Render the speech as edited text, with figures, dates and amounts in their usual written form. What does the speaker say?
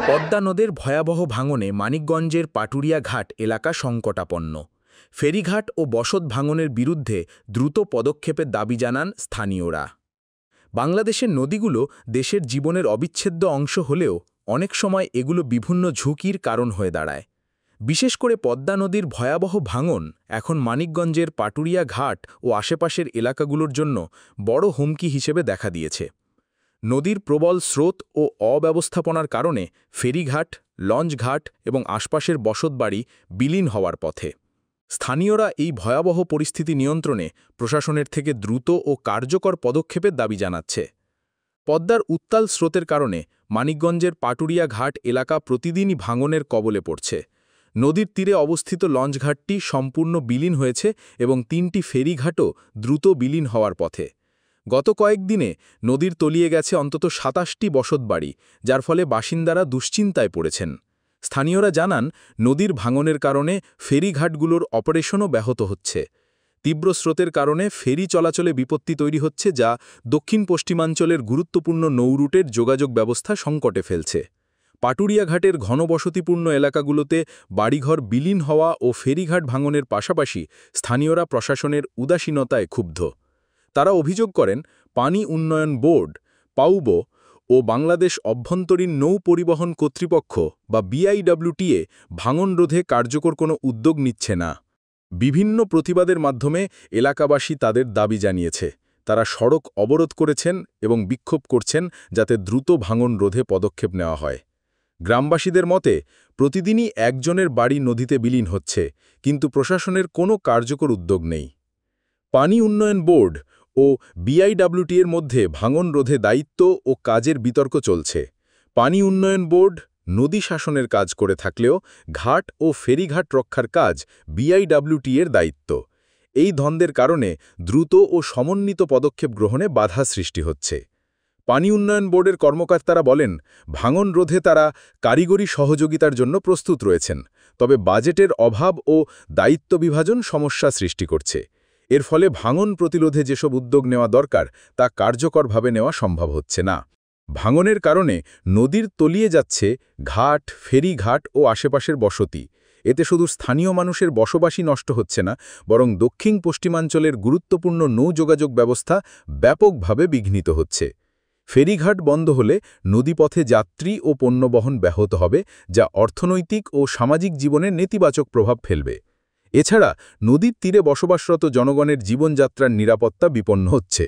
পদ্মা নদের ভয়াবহ ভাঙনে মানিকগঞ্জের পাটুরিয়া ঘাট এলাকা সংকটাপন্ন। ফেরিঘাট ও বসত ভাঙনের বিরুদ্ধে দ্রুত পদক্ষেপের দাবি জানান স্থানীয়রা। বাংলাদেশের নদীগুলো দেশের জীবনের অবিচ্ছেদ্য অংশ হলেও অনেক সময় এগুলো বিভিন্ন ঝুঁকির কারণ হয়ে দাঁড়ায়। বিশেষ করে পদ্মা নদীর ভয়াবহ ভাঙন এখন মানিকগঞ্জের পাটুরিয়া ঘাট ও আশেপাশের এলাকাগুলোর জন্য বড় হুমকি হিসেবে দেখা দিয়েছে। নদীর প্রবল স্রোত ও অব্যবস্থাপনার কারণে ফেরিঘাট, লঞ্চঘাট এবং আশপাশের বসতবাড়ি বিলীন হওয়ার পথে। স্থানীয়রা এই ভয়াবহ পরিস্থিতি নিয়ন্ত্রণে প্রশাসনের থেকে দ্রুত ও কার্যকর পদক্ষেপের দাবি জানাচ্ছে। পদ্মার উত্তাল স্রোতের কারণে মানিকগঞ্জের পাটুরিয়া ঘাট এলাকা প্রতিদিনই ভাঙনের কবলে পড়ছে। নদীর তীরে অবস্থিত লঞ্চঘাটটি সম্পূর্ণ বিলীন হয়েছে এবং ৩টি ফেরিঘাটও দ্রুত বিলীন হওয়ার পথে। গত কয়েকদিনে নদীর তলিয়ে গেছে অন্তত ২৭টি বসতবাড়ি, যার ফলে বাসিন্দারা দুশ্চিন্তায় পড়েছেন। স্থানীয়রা জানান, নদীর ভাঙনের কারণে ফেরিঘাটগুলোর অপারেশনও ব্যাহত হচ্ছে। তীব্র স্রোতের কারণে ফেরি চলাচলে বিপত্তি তৈরি হচ্ছে, যা দক্ষিণ পশ্চিমাঞ্চলের গুরুত্বপূর্ণ নৌরুটের যোগাযোগ ব্যবস্থা সংকটে ফেলছে। পাটুরিয়া ঘাটের ঘনবসতিপূর্ণ এলাকাগুলোতে বাড়িঘর বিলীন হওয়া ও ফেরিঘাট ভাঙনের পাশাপাশি স্থানীয়রা প্রশাসনের উদাসীনতায় ক্ষুব্ধ। তারা অভিযোগ করেন, পানি উন্নয়ন বোর্ড, পাউবো ও বাংলাদেশ অভ্যন্তরীণ নৌ পরিবহন কর্তৃপক্ষ বা BIWTA ভাঙন রোধে কার্যকর কোনো উদ্যোগ নিচ্ছে না। বিভিন্ন প্রতিবাদের মাধ্যমে এলাকাবাসী তাদের দাবি জানিয়েছে। তারা সড়ক অবরোধ করেছেন এবং বিক্ষোভ করছেন যাতে দ্রুত ভাঙন রোধে পদক্ষেপ নেওয়া হয়। গ্রামবাসীদের মতে, প্রতিদিনই একজনের বাড়ি নদীতে বিলীন হচ্ছে, কিন্তু প্রশাসনের কোনো কার্যকর উদ্যোগ নেই। পানি উন্নয়ন বোর্ড ও BIWTA-এর মধ্যে ভাঙন রোধে দায়িত্ব ও কাজের বিতর্ক চলছে। পানি উন্নয়ন বোর্ড নদী শাসনের কাজ করে থাকলেও ঘাট ও ফেরিঘাট রক্ষার কাজ BIWTA-এর দায়িত্ব। এই দ্বন্দ্বের কারণে দ্রুত ও সমন্বিত পদক্ষেপ গ্রহণে বাধা সৃষ্টি হচ্ছে। পানি উন্নয়ন বোর্ডের কর্মকর্তারা বলেন, ভাঙন রোধে তারা কারিগরি সহযোগিতার জন্য প্রস্তুত রয়েছেন, তবে বাজেটের অভাব ও দায়িত্ব বিভাজন সমস্যা সৃষ্টি করছে। এর ফলে ভাঙন প্রতিরোধে যেসব উদ্যোগ নেওয়া দরকার তা কার্যকরভাবে নেওয়া সম্ভব হচ্ছে না। ভাঙনের কারণে নদীর তলিয়ে যাচ্ছে ঘাট, ফেরিঘাট ও আশেপাশের বসতি। এতে শুধু স্থানীয় মানুষের বসবাসই নষ্ট হচ্ছে না, বরং দক্ষিণ পশ্চিমাঞ্চলের গুরুত্বপূর্ণ নৌ যোগাযোগ ব্যবস্থা ব্যাপকভাবে বিঘ্নিত হচ্ছে। ফেরিঘাট বন্ধ হলে নদীপথে যাত্রী ও পণ্যবহন ব্যাহত হবে, যা অর্থনৈতিক ও সামাজিক জীবনে নেতিবাচক প্রভাব ফেলবে। এছাড়া নদীর তীরে বসবাসরত জনগণের জীবনযাত্রার নিরাপত্তা বিপন্ন হচ্ছে।